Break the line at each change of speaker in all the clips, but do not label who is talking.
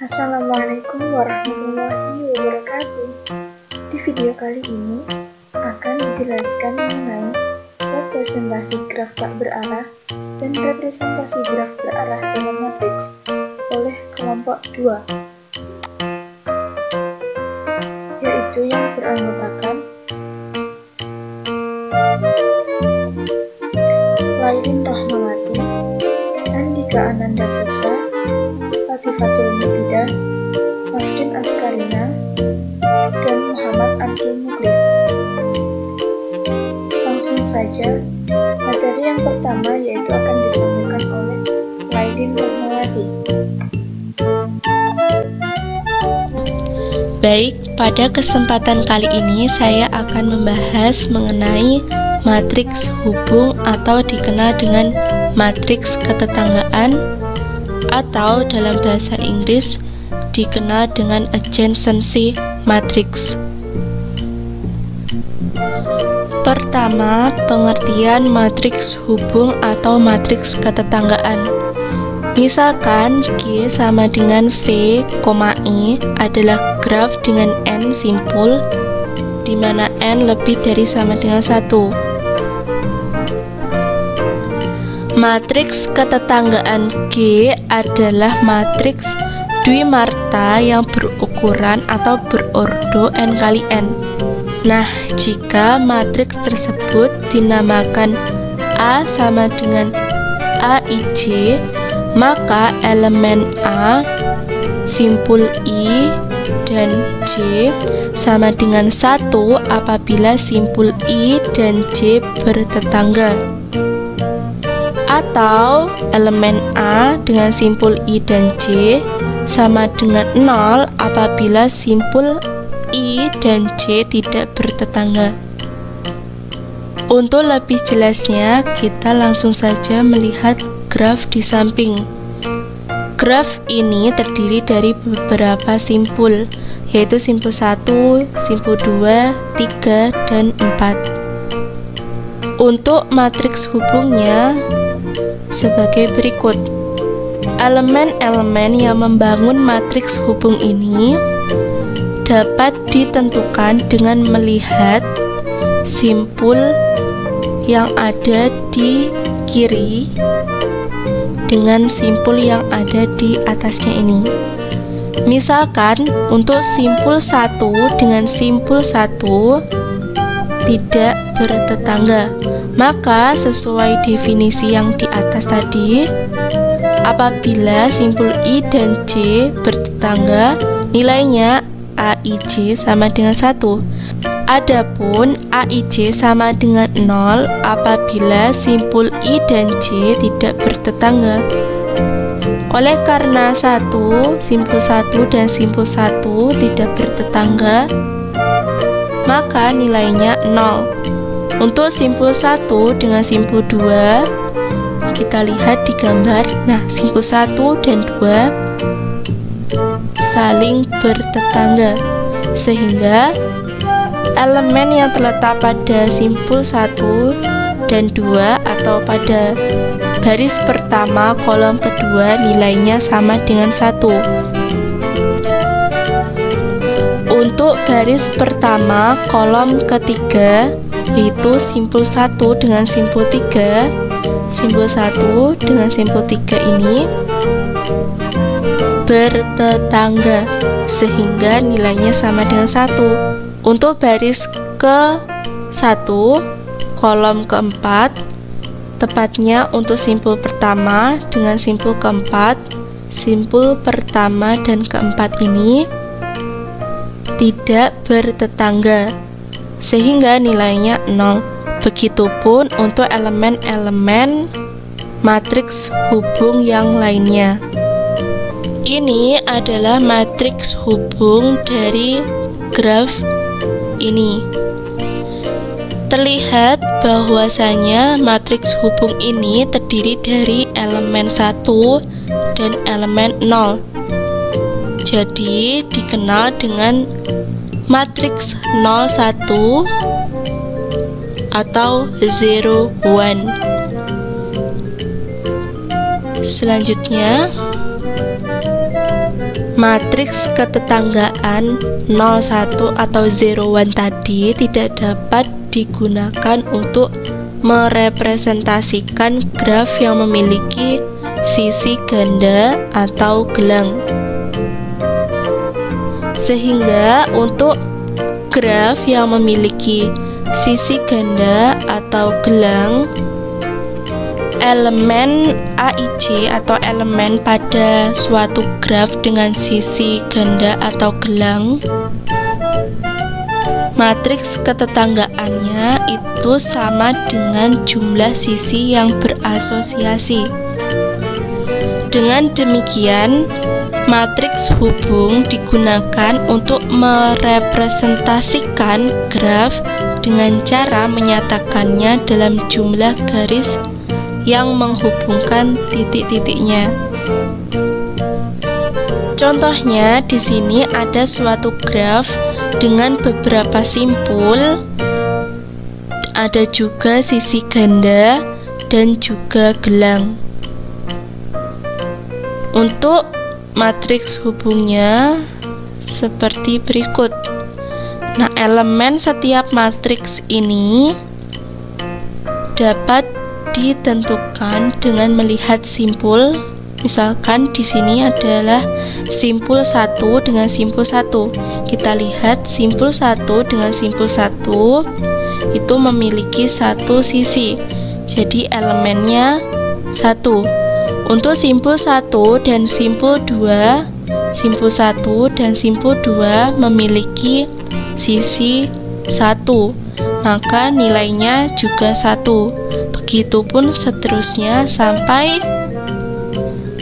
Assalamualaikum warahmatullahi wabarakatuh. Di video kali ini akan dijelaskan mengenai representasi graf tak berarah dan representasi graf berarah dalam matriks oleh kelompok 2, yaitu yang beranggotakan Lailin Rahmawati, Andika Ananda Putra, Latifatul Mufidah, Martin Askarina, dan Muhammad Abdul Muklis. Langsung saja, materi yang pertama yaitu akan disampaikan oleh Lailin Rahmawati.
Baik, pada kesempatan kali ini saya akan membahas mengenai matriks hubung atau dikenal dengan matriks ketetanggaan atau dalam bahasa Inggris dikenal dengan adjacency matrix. Pertama, pengertian matriks hubung atau matriks ketetanggaan. Misalkan G sama dengan V, I adalah graf dengan N simpul, di mana N lebih dari sama dengan 1. Matriks ketetanggaan G adalah matriks dwimarta yang berukuran atau berordo n kali n. Nah, jika matriks tersebut dinamakan A sama dengan AIJ, maka elemen A, simpul I, dan J sama dengan 1 apabila simpul I dan J bertetangga. Atau elemen A dengan simpul I dan J sama dengan 0 apabila simpul I dan J tidak bertetangga. Untuk lebih jelasnya, kita langsung saja melihat graf di samping. Graf ini terdiri dari beberapa simpul, yaitu simpul 1, simpul 2, 3, dan 4. Untuk matriks hubungnya sebagai berikut. Elemen-elemen yang membangun matriks hubung ini dapat ditentukan dengan melihat simpul yang ada di kiri dengan simpul yang ada di atasnya ini. Misalkan untuk simpul 1 dengan simpul 1 tidak bertetangga, maka sesuai definisi yang di atas tadi, apabila simpul I dan J bertetangga, nilainya AIJ sama dengan 1. Adapun AIJ sama dengan 0 apabila simpul I dan J tidak bertetangga. Oleh karena simpul 1 dan simpul 1 tidak bertetangga, maka nilainya 0. Untuk simpul 1 dengan simpul 2, kita lihat di gambar. Nah, simpul 1 dan 2 saling bertetangga, sehingga elemen yang terletak pada simpul 1 dan 2 atau pada baris pertama kolom kedua nilainya sama dengan 1. Untuk baris pertama kolom ketiga, yaitu simpul 1 dengan simpul 3, simpul 1 dengan simpul 3 ini bertetangga, sehingga nilainya sama dengan 1. Untuk baris ke-1 kolom keempat, tepatnya untuk simpul pertama dengan simpul keempat, simpul pertama dan keempat ini tidak bertetangga, sehingga nilainya 0. Begitupun untuk elemen-elemen matriks hubung yang lainnya. Ini adalah matriks hubung dari graf ini. Terlihat bahwasanya matriks hubung ini terdiri dari elemen 1 dan elemen 0. Jadi dikenal dengan matriks 01 atau 01. Selanjutnya, matriks ketetanggaan 01 atau 01 tadi tidak dapat digunakan untuk merepresentasikan graf yang memiliki sisi ganda atau gelang. Sehingga untuk graf yang memiliki sisi ganda atau gelang, elemen AIC atau elemen pada suatu graf dengan sisi ganda atau gelang, matriks ketetanggaannya itu sama dengan jumlah sisi yang berasosiasi. Dengan demikian, matriks hubung digunakan untuk merepresentasikan graf dengan cara menyatakannya dalam jumlah garis yang menghubungkan titik-titiknya. Contohnya di sini ada suatu graf dengan beberapa simpul, ada juga sisi ganda dan juga gelang. Untuk matriks hubungnya seperti berikut. Nah, elemen setiap matriks ini dapat ditentukan dengan melihat simpul. Misalkan di sini adalah simpul 1 dengan simpul 1. Kita lihat simpul 1 dengan simpul 1 itu memiliki satu sisi. Jadi elemennya 1. Untuk simpul 1 dan simpul 2, simpul 1 dan simpul 2 memiliki sisi 1, maka nilainya juga 1. Begitupun seterusnya sampai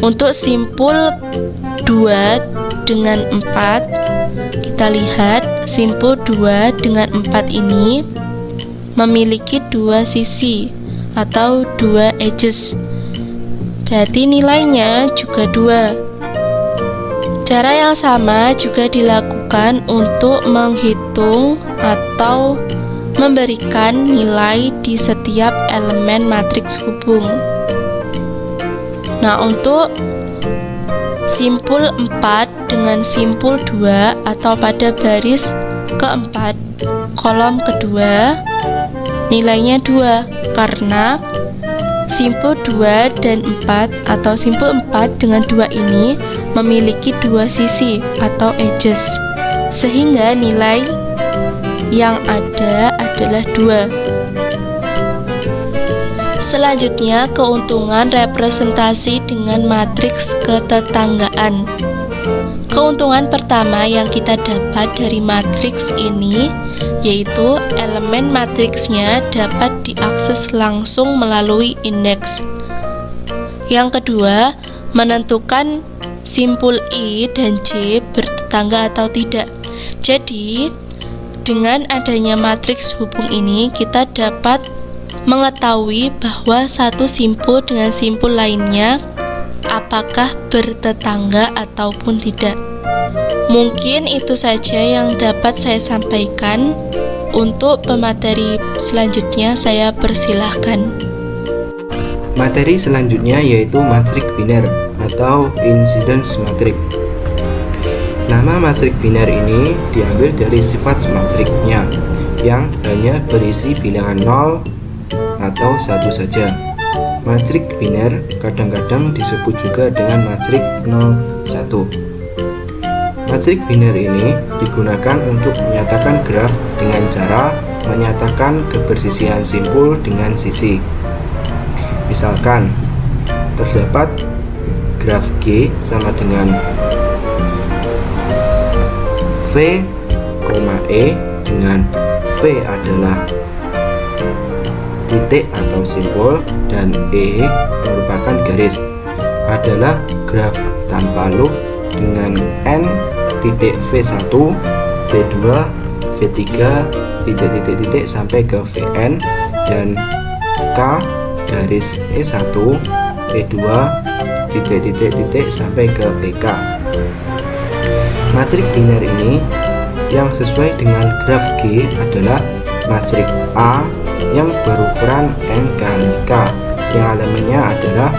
untuk simpul 2 dengan 4. Kita lihat simpul 2 dengan 4 ini memiliki dua sisi atau dua edges. Berarti nilainya juga 2. Cara yang sama juga dilakukan untuk menghitung atau memberikan nilai di setiap elemen matriks hubung. Nah, untuk simpul 4 dengan simpul 2 atau pada baris keempat kolom kedua nilainya 2 karena simpul 2 dan 4 atau simpul 4 dengan 2 ini memiliki dua sisi atau edges, sehingga nilai yang ada adalah 2. Selanjutnya, keuntungan representasi dengan matriks ketetanggaan. Keuntungan pertama yang kita dapat dari matriks ini yaitu elemen matriksnya dapat diakses langsung melalui indeks. Yang kedua, menentukan simpul I dan J bertetangga atau tidak. Jadi, dengan adanya matriks hubung ini kita dapat mengetahui bahwa satu simpul dengan simpul lainnya apakah bertetangga ataupun tidak. Mungkin itu saja yang dapat saya sampaikan. Untuk pemateri selanjutnya saya persilahkan.
Materi selanjutnya yaitu matrik biner atau incidence matrix. Nama matrik biner ini diambil dari sifat matriknya yang hanya berisi bilangan 0 atau 1 saja. Matrik biner kadang-kadang disebut juga dengan matrik 01. Matrik biner ini digunakan untuk menyatakan graf dengan cara menyatakan kebersisian simpul dengan sisi. Misalkan, terdapat graf G sama dengan V, E dengan V adalah titik atau simpul dan E merupakan garis, adalah graf tanpa loop dengan N titik V1, V2, V3, titik sampai ke Vn dan K garis E1, E2, titik sampai ke PK. Matrik biner ini yang sesuai dengan graf G adalah matrik A yang berukuran N kali K, yang elemennya adalah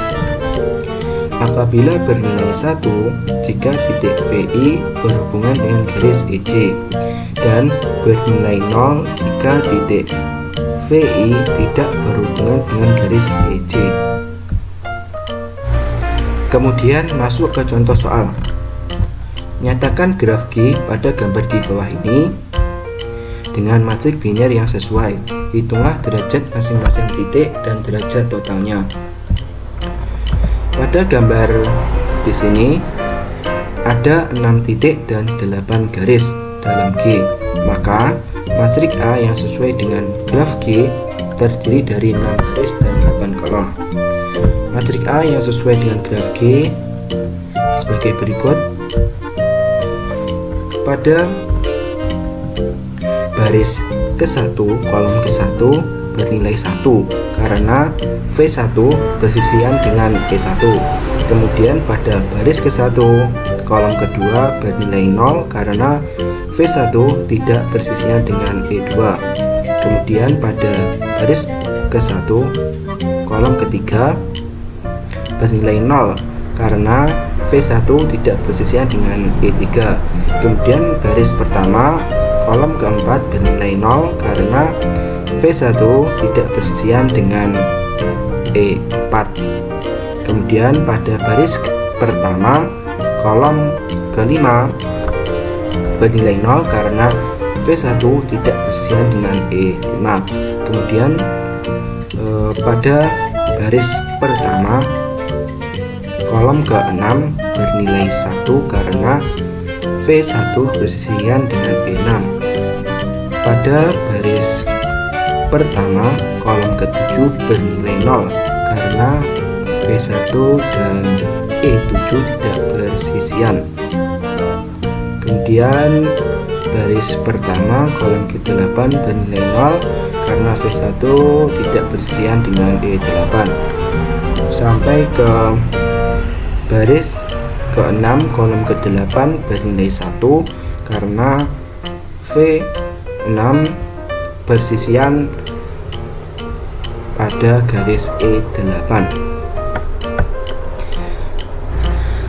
apabila bernilai 1 jika titik VI berhubungan dengan garis EJ dan bernilai 0 jika titik VI tidak berhubungan dengan garis EJ. Kemudian masuk ke contoh soal. Nyatakan graf G pada gambar di bawah ini dengan matrik biner yang sesuai. Hitunglah derajat masing-masing titik dan derajat totalnya. Pada gambar di sini ada 6 titik dan 8 garis dalam G. Maka matrik A yang sesuai dengan graf G terdiri dari 6 garis dan 8 kolom. Matrik A yang sesuai dengan graf G sebagai berikut. Pada baris ke-1, kolom ke-1 bernilai 1 karena V1 bersisian dengan E1. Kemudian pada baris ke-1, kolom kedua bernilai 0 karena V1 tidak bersisian dengan E2. Kemudian pada baris ke-1, kolom ketiga bernilai 0 karena V1 tidak bersisian dengan E3. Kemudian baris pertama, kolom keempat bernilai 0 karena V1 tidak bersisian dengan E4. Kemudian pada baris pertama, kolom kelima bernilai 0 karena V1 tidak bersisian dengan E5. Kemudian pada baris pertama, kolom ke-6 bernilai 1 karena V1 bersisian dengan E6. Pada baris pertama, kolom ke-7 bernilai 0 karena V1 dan E7 tidak bersisian. Kemudian baris pertama, kolom ke-8 bernilai 0 karena V1 tidak bersisian dengan E8. Sampai ke baris ke-6, kolom ke-8 bernilai 1 karena V6 bersisian pada garis E8.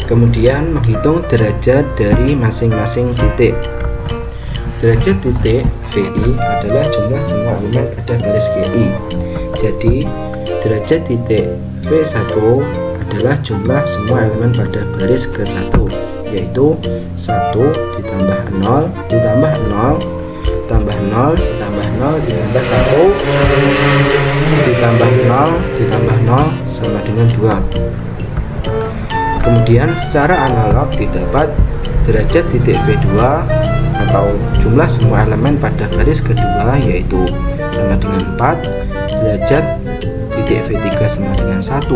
Kemudian menghitung derajat dari masing-masing titik. Derajat titik VI adalah jumlah semua elemen pada garis GI. Jadi derajat titik V1 adalah jumlah semua elemen pada baris ke-1, yaitu 1 ditambah 0 ditambah 0 ditambah 0 ditambah 0 ditambah 1 ditambah 0 ditambah 0 sama dengan 2. Kemudian secara analog didapat derajat titik V2 atau jumlah semua elemen pada baris kedua, yaitu sama dengan 4, derajat titik V3 sama dengan 1,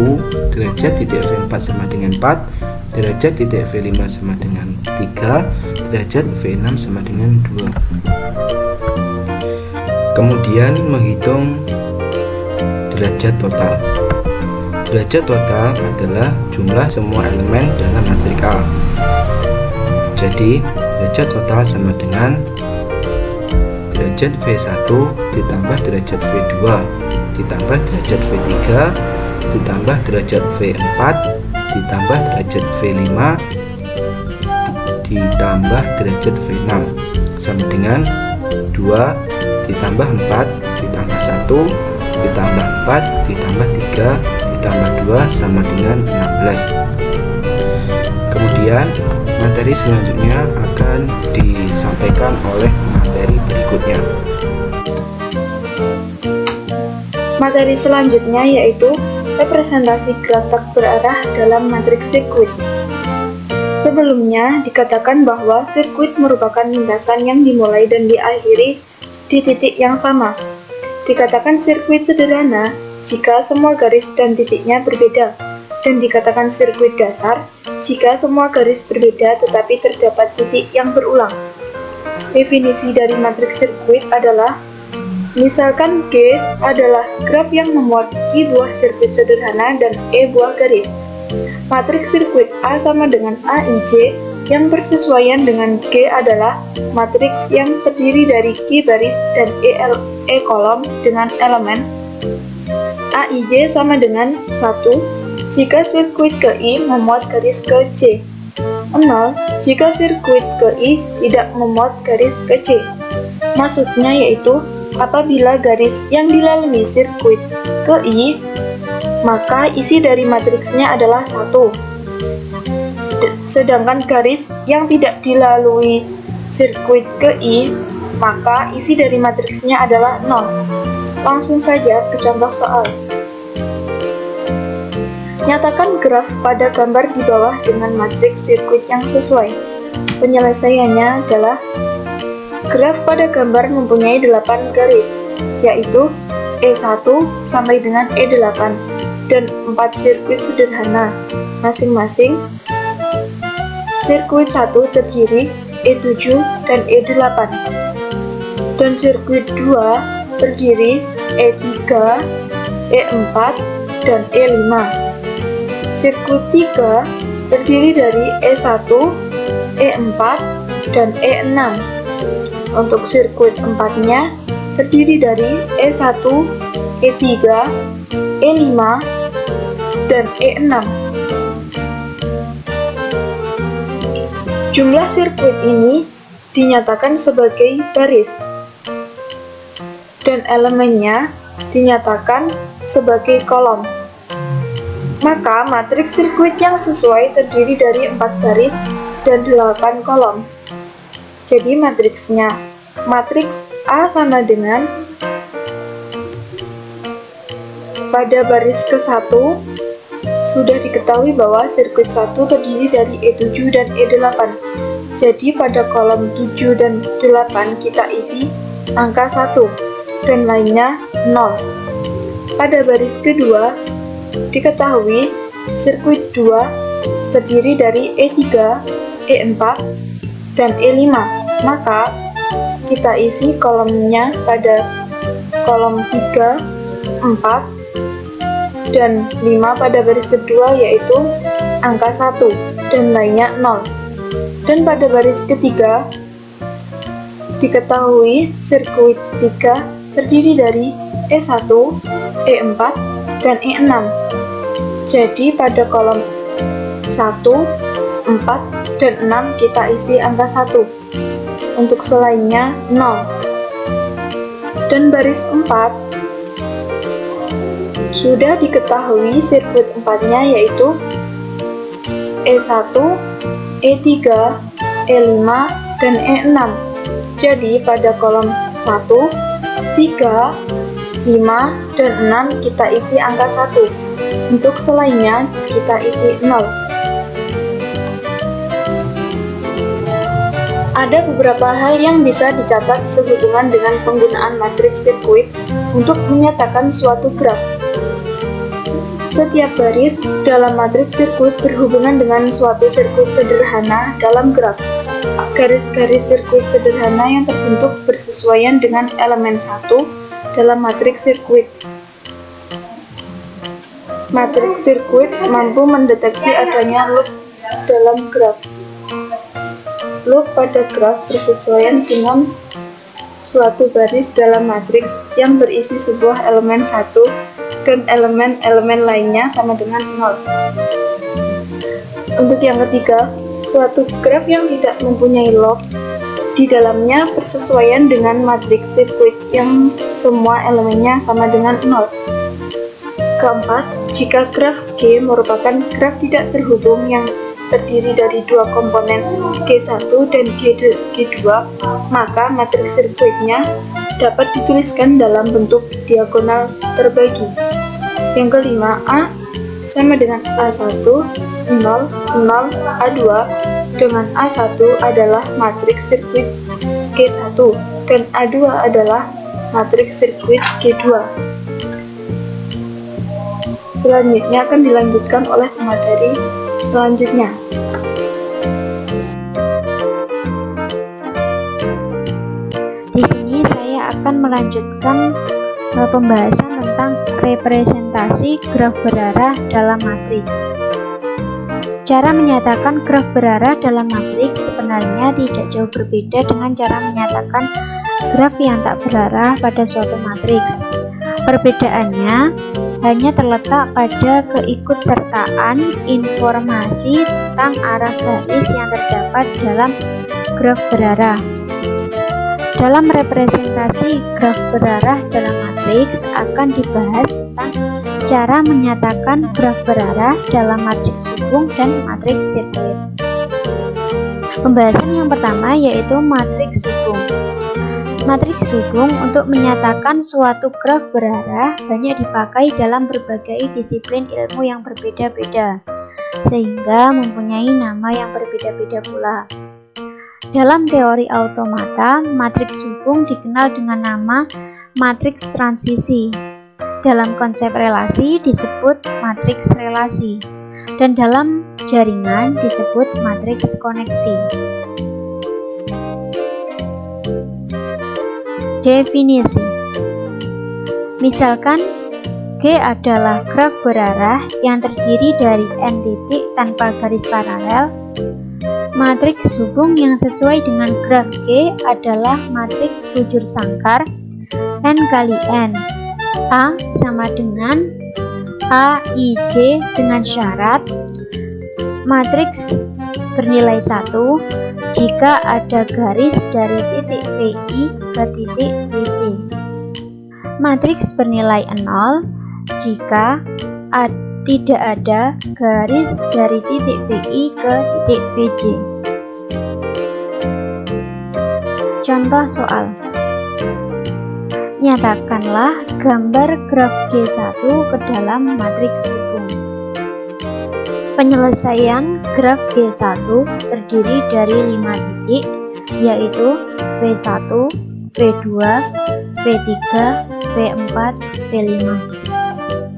derajat titik V4 sama dengan 4, derajat titik V5 sama dengan 3, derajat V6 sama dengan 2. Kemudian menghitung derajat total. Derajat total adalah jumlah semua elemen dalam matrik A. Jadi derajat total sama dengan derajat V1 ditambah derajat V2 ditambah derajat V3 ditambah derajat V4 ditambah derajat V5 ditambah derajat V6 sama dengan 2 ditambah 4 ditambah 1 ditambah 4 ditambah 3 ditambah 2 sama dengan 16. Kemudian materi selanjutnya akan disampaikan oleh materi berikutnya.
Materi selanjutnya yaitu representasi graf tak berarah dalam matriks sirkuit. Sebelumnya dikatakan bahwa sirkuit merupakan lintasan yang dimulai dan diakhiri di titik yang sama. Dikatakan sirkuit sederhana jika semua garis dan titiknya berbeda, dan dikatakan sirkuit dasar jika semua garis berbeda tetapi terdapat titik yang berulang. Definisi dari matriks sirkuit adalah: misalkan G adalah graf yang memuat Q buah sirkuit sederhana dan E buah garis. Matriks sirkuit A sama dengan AIJ yang bersesuaian dengan G adalah matriks yang terdiri dari Q baris dan E kolom dengan elemen AIJ sama dengan 1 jika sirkuit ke I memuat garis ke J. 0 jika sirkuit ke I tidak memuat garis ke J. Maksudnya yaitu apabila garis yang dilalui sirkuit ke I, maka isi dari matriksnya adalah 1. Sedangkan garis yang tidak dilalui sirkuit ke I, maka isi dari matriksnya adalah 0. Langsung saja ke contoh soal. Nyatakan graf pada gambar di bawah dengan matriks sirkuit yang sesuai. Penyelesaiannya adalah graf pada gambar mempunyai 8 garis, yaitu E1 sampai dengan E8 dan 4 sirkuit sederhana. Masing-masing sirkuit 1 terdiri E7 dan E8 dan sirkuit 2 terdiri E3, E4 dan E5. Sirkuit 3 terdiri dari E1, E4 dan E6. Untuk sirkuit 4-nya terdiri dari E1, E3, E5 dan E6. Jumlah sirkuit ini dinyatakan sebagai baris dan elemennya dinyatakan sebagai kolom. Maka matriks sirkuit yang sesuai terdiri dari 4 baris dan 8 kolom. Jadi matriksnya, matriks A sama dengan pada baris ke-1 sudah diketahui bahwa sirkuit 1 terdiri dari E7 dan E8. Jadi pada kolom 7 dan 8 kita isi angka 1 dan lainnya 0. Pada baris kedua diketahui sirkuit 2 terdiri dari E3, E4, dan E5, maka kita isi kolomnya pada kolom 3, 4, dan 5 pada baris kedua yaitu angka 1 dan lainnya 0. Dan pada baris ketiga diketahui sirkuit 3 terdiri dari E1, E4, dan E6. Jadi pada kolom 1, 4, dan 6 kita isi angka 1. Untuk selainnya 0. Dan baris 4 sudah diketahui sirkuit 4-nya yaitu E1, E3, E5, dan E6. Jadi pada kolom 1, 3, 5, dan 6 kita isi angka 1. Untuk selainnya kita isi 0. Ada beberapa hal yang bisa dicatat sehubungan dengan penggunaan matriks sirkuit untuk menyatakan suatu graf. Setiap baris dalam matriks sirkuit berhubungan dengan suatu sirkuit sederhana dalam graf. Garis-garis sirkuit sederhana yang terbentuk bersesuaian dengan elemen 1 dalam matriks sirkuit. Matriks sirkuit mampu mendeteksi adanya loop dalam graf. Loop pada graf bersesuaian dengan suatu baris dalam matriks yang berisi sebuah elemen 1 dan elemen-elemen lainnya sama dengan 0. Untuk yang ketiga, suatu graf yang tidak mempunyai loop di dalamnya bersesuaian dengan matriks sirkuit yang semua elemennya sama dengan 0. Keempat, jika graf G merupakan graf tidak terhubung yang terdiri dari dua komponen G1 dan G2, maka matriks sirkuitnya dapat dituliskan dalam bentuk diagonal terbagi. Yang kelima, A sama dengan A1, 0, 0, A2 dengan A1 adalah matriks sirkuit G1 dan A2 adalah matriks sirkuit G2. Selanjutnya akan dilanjutkan oleh pemateri selanjutnya.
Di sini saya akan melanjutkan pembahasan tentang representasi graf berarah dalam matriks. Cara menyatakan graf berarah dalam matriks sebenarnya tidak jauh berbeda dengan cara menyatakan graf yang tak berarah pada suatu matriks. Perbedaannya hanya terletak pada keikutsertaan informasi tentang arah garis yang terdapat dalam graf berarah. Dalam representasi graf berarah dalam matriks akan dibahas tentang cara menyatakan graf berarah dalam matriks hubung dan matriks sirkuit. Pembahasan yang pertama yaitu matriks hubung. Matriks hubung untuk menyatakan suatu graf berarah banyak dipakai dalam berbagai disiplin ilmu yang berbeda-beda, sehingga mempunyai nama yang berbeda-beda pula. Dalam teori automata, matriks hubung dikenal dengan nama matriks transisi. Dalam konsep relasi disebut matriks relasi, dan dalam jaringan disebut matriks koneksi. Definisi. Misalkan G adalah graf berarah yang terdiri dari n titik tanpa garis paralel. Matriks hubung yang sesuai dengan graf G adalah matriks bujur sangkar n kali n. A sama dengan A, I, J dengan syarat matriks bernilai 1 jika ada garis dari titik VI ke titik VJ. Matriks bernilai 0 jika tidak ada garis dari titik VI ke titik VJ. Contoh soal. Nyatakanlah gambar graf G1 ke dalam matriks hubung. Penyelesaian graf G1 terdiri dari 5 titik, yaitu V1, V2, V3, V4, V5.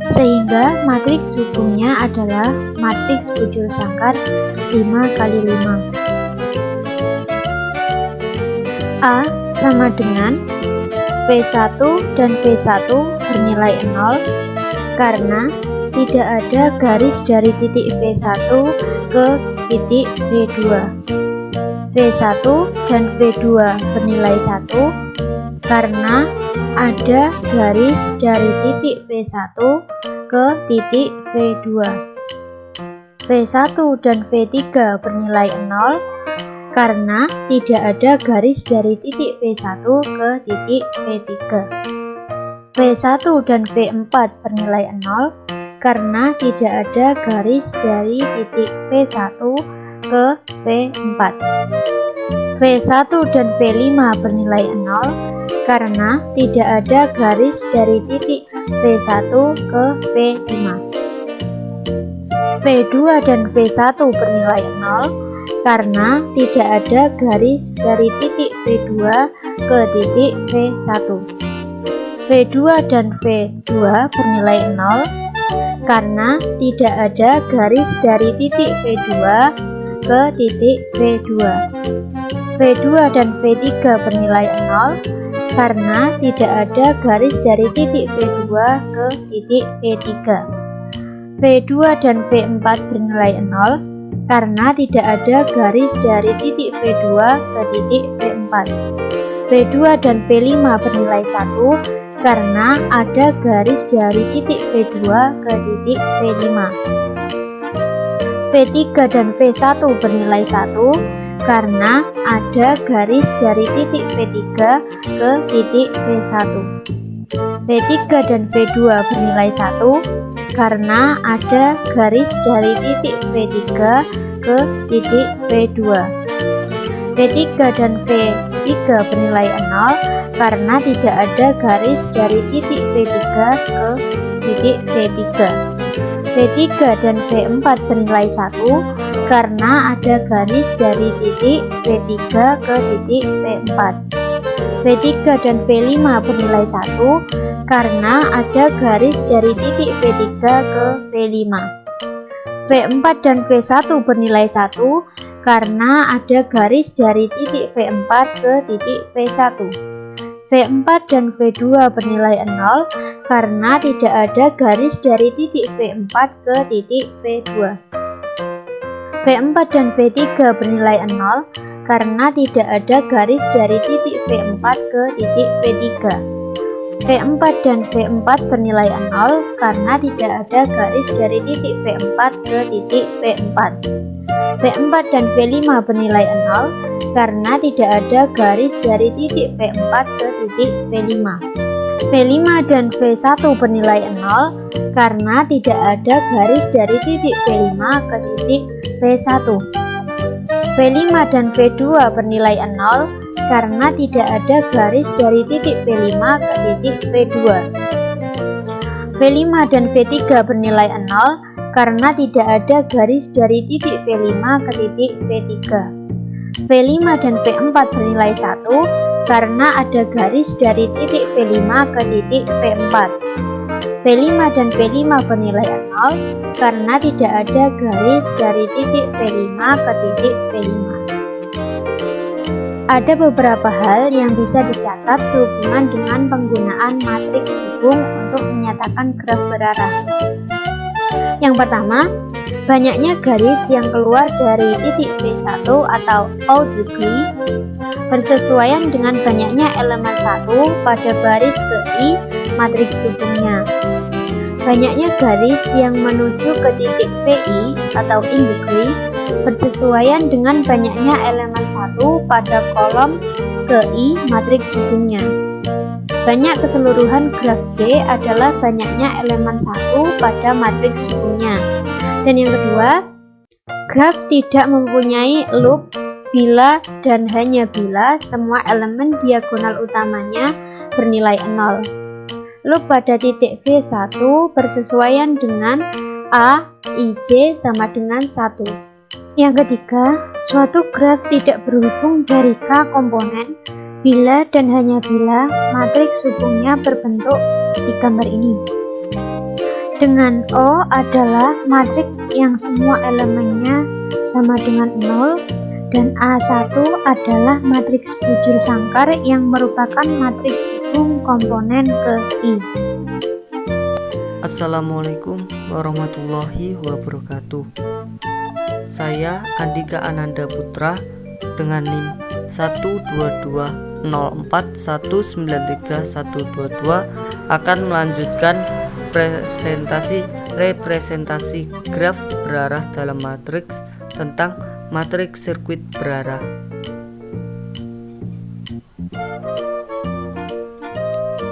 Sehingga matriks hubungnya adalah matriks bujur sangkar 5 kali 5. A sama dengan V1 dan V1 bernilai 0 karena tidak ada garis dari titik V1 ke titik V2. V1 dan V2 bernilai 1 karena ada garis dari titik V1 ke titik V2. V1 dan V3 bernilai 0 karena tidak ada garis dari titik V1 ke titik V3. V1 dan V4 bernilai 0 karena tidak ada garis dari titik V1 ke V4. V1 dan V5 bernilai 0 karena tidak ada garis dari titik V1 ke V5. V2 dan V1 bernilai 0 karena tidak ada garis dari titik V2 ke titik V1. V2 dan V2 bernilai 0 karena tidak ada garis dari titik V2 ke titik V2. V2 dan V3 bernilai 0 karena tidak ada garis dari titik V2 ke titik V3. V2 dan V4 bernilai 0 karena tidak ada garis dari titik V2 ke titik V4. V2 dan V5 bernilai 1 karena ada garis dari titik V2 ke titik V5. V3 dan V1 bernilai 1 karena ada garis dari titik V3 ke titik V1. V3 dan V2 bernilai 1 karena ada garis dari titik V3 ke titik V2. V3 dan V3 bernilai 0 karena tidak ada garis dari titik V3 ke titik V3. V3 dan V4 bernilai 1 karena ada garis dari titik V3 ke titik V4. V3 dan V5 bernilai 1 karena ada garis dari titik V3 ke V5. V4 dan V1 bernilai 1 karena ada garis dari titik V4 ke titik V1. V4 dan V2 bernilai 0 karena tidak ada garis dari titik V4 ke titik V2. V4 dan V3 bernilai 0 karena tidak ada garis dari titik V4 ke titik V3. V4 dan V4 bernilai 0 karena tidak ada garis dari titik V4 ke titik V4. V4 dan V5 bernilai 0 karena tidak ada garis dari titik V4 ke titik V5. V5 dan V1 bernilai 0 karena tidak ada garis dari titik V5 ke titik V1. V5 dan V2 bernilai 0 karena tidak ada garis dari titik V5 ke titik V2. V5 dan V3 bernilai 0 karena tidak ada garis dari titik V5 ke titik V3. V5 dan V4 bernilai 1 karena ada garis dari titik V5 ke titik V4. V5 dan V5 bernilai 0 karena tidak ada garis dari titik V5 ke titik V5. Ada beberapa hal yang bisa dicatat sehubungan dengan penggunaan matriks hubung untuk menyatakan graf berarah. Yang pertama, banyaknya garis yang keluar dari titik V1 atau out degree bersesuaian dengan banyaknya elemen 1 pada baris ke I matriks hubungnya. Banyaknya garis yang menuju ke titik VI atau in degree bersesuaian dengan banyaknya elemen 1 pada kolom ke I matriks hubungnya. Banyak keseluruhan graf G adalah banyaknya elemen 1 pada matriks hubungnya. Dan yang kedua, graf tidak mempunyai loop bila dan hanya bila semua elemen diagonal utamanya bernilai 0. Loop pada titik V1 bersesuaian dengan A, IJ sama dengan 1. Yang ketiga, suatu graf tidak berhubung dari K komponen bila dan hanya bila matriks hubungnya berbentuk seperti gambar ini. Dengan O adalah matriks yang semua elemennya sama dengan 0 dan A1 adalah matriks bujur sangkar yang merupakan matriks hubung komponen ke I.
Assalamualaikum warahmatullahi wabarakatuh. Saya Andika Ananda Putra dengan NIM 12204193122 akan melanjutkan representasi graf berarah dalam matriks tentang matriks sirkuit berarah.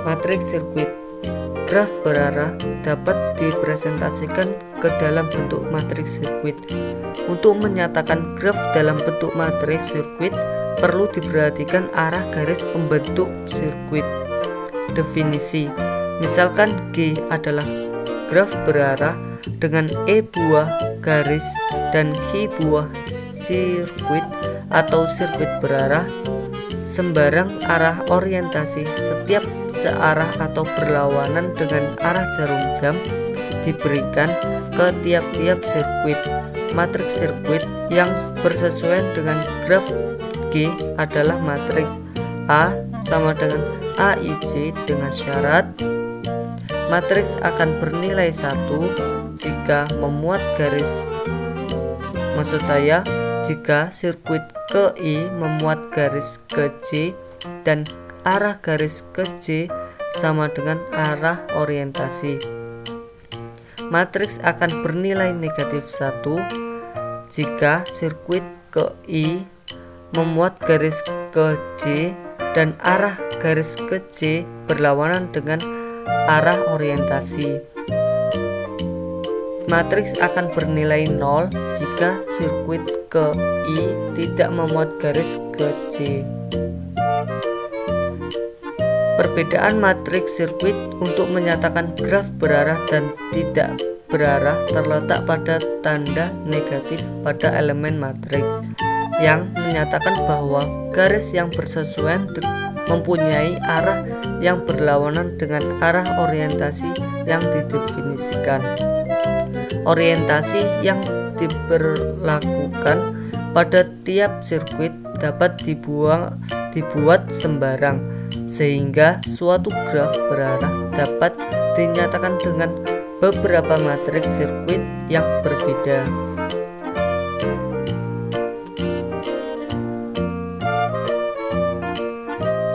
Matriks sirkuit graf berarah dapat dipresentasikan ke dalam bentuk matriks sirkuit. Untuk menyatakan graf dalam bentuk matriks sirkuit, perlu diperhatikan arah garis pembentuk sirkuit. Definisi: misalkan G adalah graf berarah dengan E buah garis dan H buah sirkuit atau sirkuit berarah, sembarang arah orientasi setiap searah atau berlawanan dengan arah jarum jam diberikan ke tiap-tiap sirkuit. Matriks sirkuit yang bersesuaian dengan graf G adalah matriks A sama dengan AIJ dengan syarat matriks akan bernilai 1 jika memuat garis. Maksud saya, jika sirkuit ke I memuat garis ke J dan arah garis ke J sama dengan arah orientasi. Matriks akan bernilai negatif 1 jika sirkuit ke I memuat garis ke J dan arah garis ke J berlawanan dengan arah orientasi. Matriks akan bernilai 0 jika sirkuit ke I tidak memuat garis ke J. Perbedaan matriks sirkuit untuk menyatakan graf berarah dan tidak berarah terletak pada tanda negatif pada elemen matriks yang menyatakan bahwa garis yang bersesuaian mempunyai arah yang berlawanan dengan arah orientasi yang didefinisikan. Orientasi yang diberlakukan pada tiap sirkuit dapat dibuat sembarang, sehingga suatu graf berarah dapat dinyatakan dengan beberapa matriks sirkuit yang berbeda.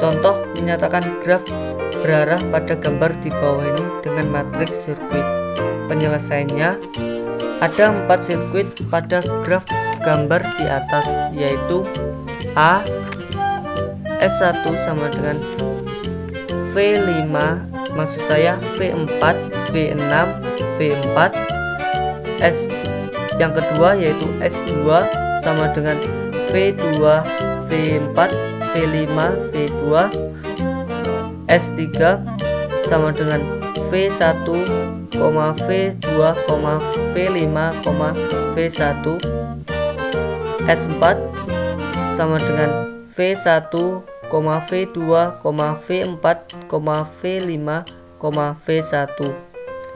Contoh menyatakan graf berarah pada gambar di bawah ini dengan matriks sirkuit. Penyelesaiannya, ada 4 sirkuit pada graf gambar di atas, yaitu A, S1 sama dengan V5, maksud saya V4, V6, V4. Yang kedua yaitu S2 sama dengan V2, V4, V5, V2. S3 sama dengan V1, V2, V5, V1. S4 sama dengan V1, V2, V4, V5, V1.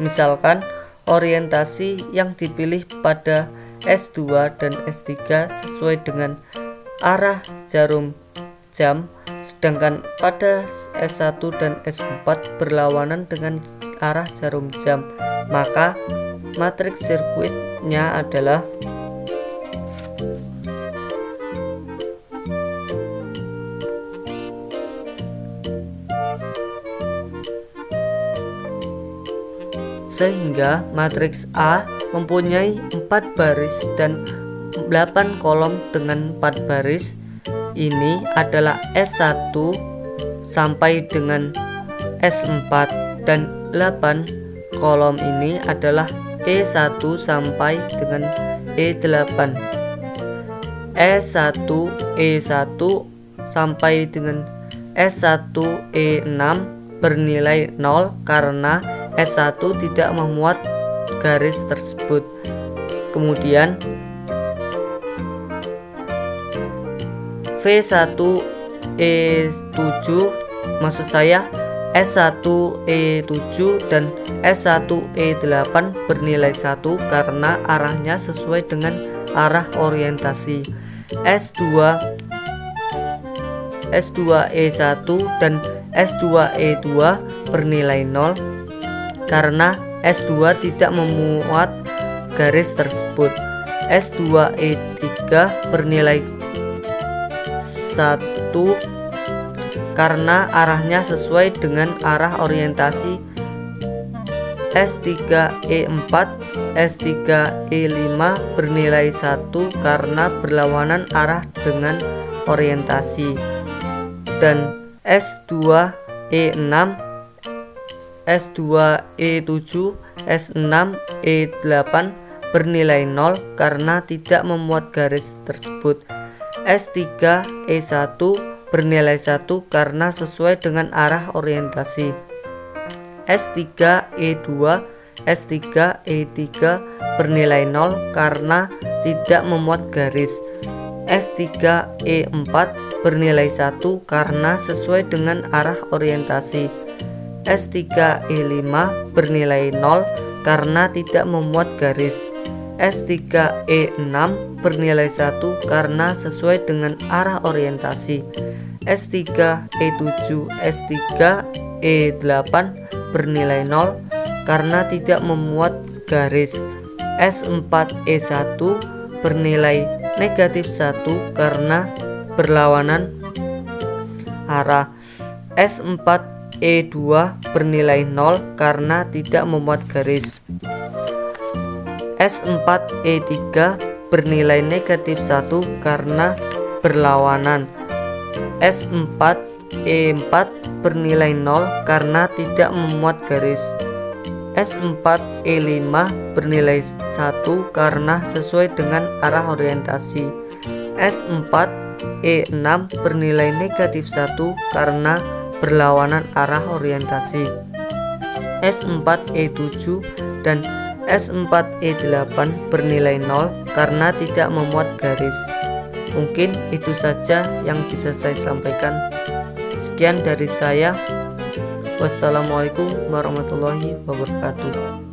Misalkan orientasi yang dipilih pada S2 dan S3 sesuai dengan arah jarum jam, sedangkan pada S1 dan S4 berlawanan dengan arah jarum jam. Maka matriks sirkuitnya adalah sehingga matriks A mempunyai 4 baris dan 8 kolom dengan 4 baris. Ini adalah S1 sampai dengan S4 dan 8 kolom ini adalah E1 sampai dengan E8. E1 E1 sampai dengan S1 E6 bernilai 0 karena S1 tidak memuat garis tersebut. Kemudian V1 E7, maksud saya S1 E7 dan S1 E8 bernilai 1 karena arahnya sesuai dengan arah orientasi. S2 E1 dan S2 E2 bernilai 0 karena S2 tidak memuat garis tersebut. S2 E3 bernilai 1 karena arahnya sesuai dengan arah orientasi. S3 E4, S3 E5 bernilai 1 karena berlawanan arah dengan orientasi. Dan S2 E6, S2 E7, S6 E8 bernilai 0 karena tidak memuat garis tersebut. S3 E1 bernilai 1 karena sesuai dengan arah orientasi. S3 E2, S3 E3 bernilai 0 karena tidak memuat garis. S3 E4 bernilai 1 karena sesuai dengan arah orientasi. S3 E5 bernilai 0 karena tidak memuat garis. S3 E6 bernilai 1 karena sesuai dengan arah orientasi. S3 E7, S3 E8 bernilai 0 karena tidak memuat garis. S4 E1 bernilai negatif 1 karena berlawanan arah. S4 E2 bernilai 0 karena tidak memuat garis. S4 E3 bernilai negatif 1 karena berlawanan. S4 E4 bernilai 0 karena tidak memuat garis. S4 E5 bernilai 1 karena sesuai dengan arah orientasi. S4 E6 bernilai negatif 1 karena berlawanan arah orientasi. S4 E7 dan S4 E8 bernilai 0 karena tidak memuat garis. Mungkin itu saja yang bisa saya sampaikan. Sekian dari saya. Wassalamualaikum warahmatullahi wabarakatuh.